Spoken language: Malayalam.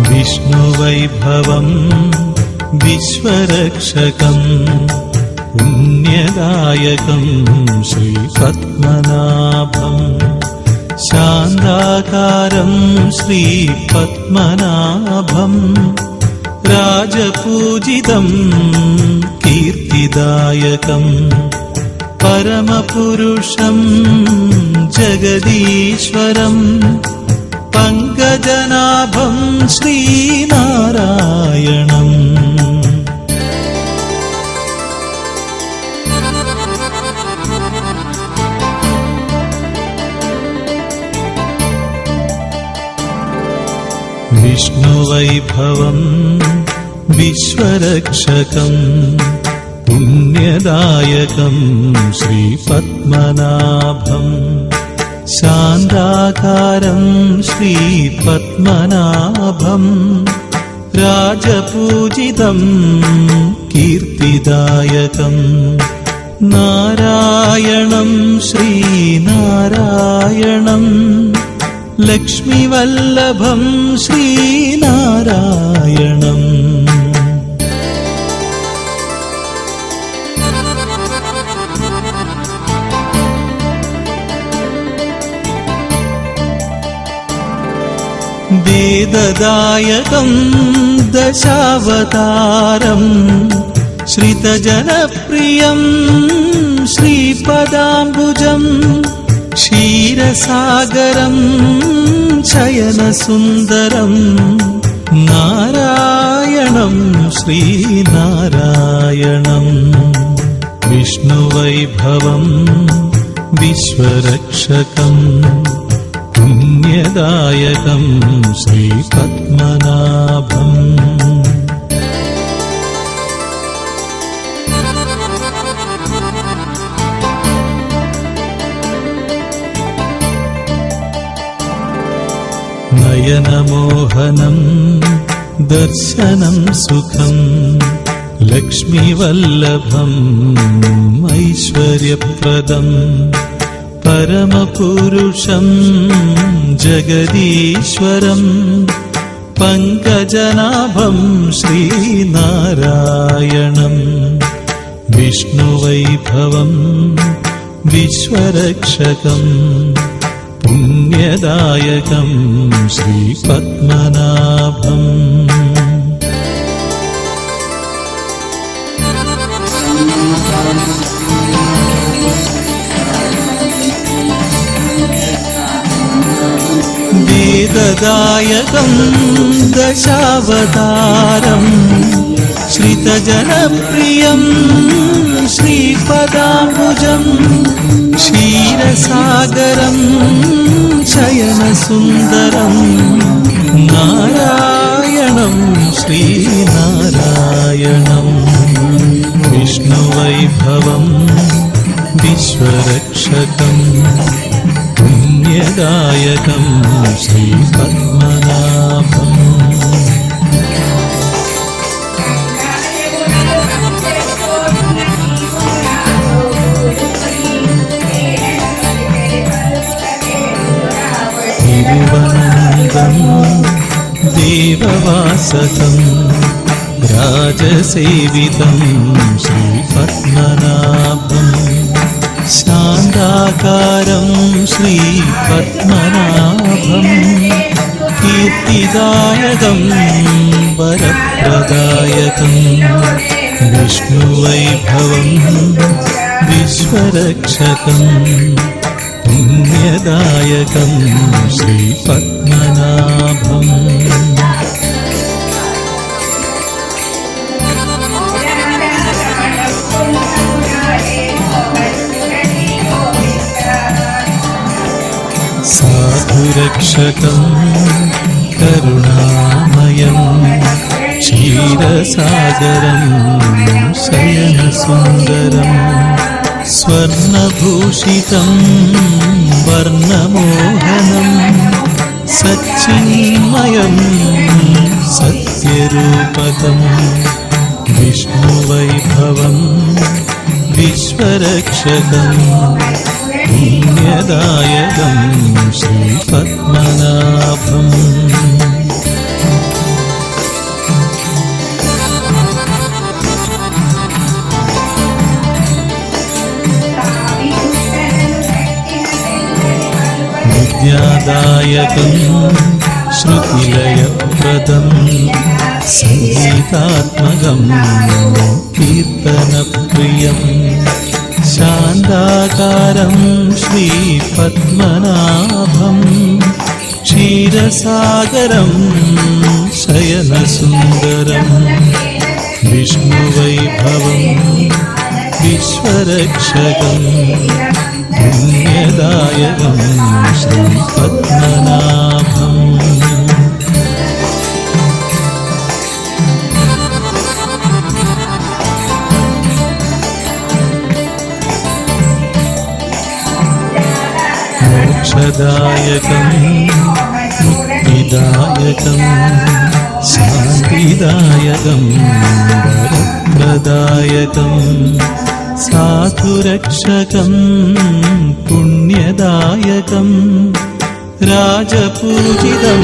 വിഷ്ണുവൈഭവം വിശ്വരക്ഷകം പുണ്യദായകം ശ്രീപത്മനാഭം ശാന്താകാരം ശ്രീപത്മനാഭം രാജപൂജിതം കീർത്തിദായകം പരമപുരുഷം ജഗദീശ്വരം പങ്കജനാഭം ശ്രീനാരായണം വിഷ്ണുവൈഭവം വിശ്വരക്ഷകം പുണ്യദായകം ശ്രീപത്മനാഭം ശാന്താകാരം ശ്രീപത്മനാഭം രാജപൂജിതം കീർത്തിദായകം നാരായണം ശ്രീനാരായണം ലക്ഷ്മിവല്ലഭം ശ്രീനാരായണം വേദദായകം ദശാവതാരം ശ്രിതജനപ്രിയം ശ്രീപദാംബുജം ക്ഷീരസാഗരം ശയനസുന്ദരം നാരായണം ശ്രീനാരായണം വിഷ്ണുവൈഭവം വിശ്വരക്ഷകം പുണ്യദായകം ശ്രീപത്മനാഭം നയനമോഹനം ദർശനം സുഖം ലക്ഷ്മിവല്ലഭം ഐശ്വര്യപ്രദം പരമപുരുഷം ജഗദീശ്വരം പങ്കജനാഭം ശ്രീനാരായണം വിഷ്ണുവൈഭവം വിശ്വരക്ഷകം പുണ്യദായകം ശ്രീപത്മനാഭം വേദദായകം ദശാവതാരം ശ്രിതജനപ്രിയം ശ്രീപദാംബുജം ക്ഷീരസാഗരം ശയനസുന്ദരം നാരായണം ശ്രീനാരായണം വിഷ്ണുവൈഭവം വിശ്വരക്ഷകം പുണ്യദായകം ശ്രീപത്മനാഭം തിരുവനന്തം ദേവവാസകം രാജസേവിതം ശ്രീപത്മനാഭം ശാന്താകാരം ശ്രീപത്മനാഭം കീർത്തിദായകം വരപ്രദായകം വിഷ്ണുവൈഭവം വിശ്വരക്ഷകം പുണ്യദായകം ശ്രീപത്മനാഭം സാധുരക്ഷകം കരുണാമയം ക്ഷീരസാഗരം ശയനസുന്ദരം സ്വർണഭൂഷിതം വർണ്ണമോഹനം സച്ചിന്മയം സത്യരൂപകം വിഷ്ണുവൈഭവം വിശ്വരക്ഷകം പുണ്യദായകം ശ്രീപത്മനാഭം ज्ञानदायकं श्रुतिलयप्रदं संगीतात्मकं कीर्तनप्रियं शान्ताकारं श्रीपद्मनाभं क्षीरसागरं शयनसुन्दरं विष्णुवैभवं विश्वरक्षकं पुण्यदायकं श्रीपद्मनाभम् मोक्षदायकं मुक्तिदायकं शान्तिदायकं वरप्रदायकं साधुरक्षकं पुण्यदायकं राजपूजितं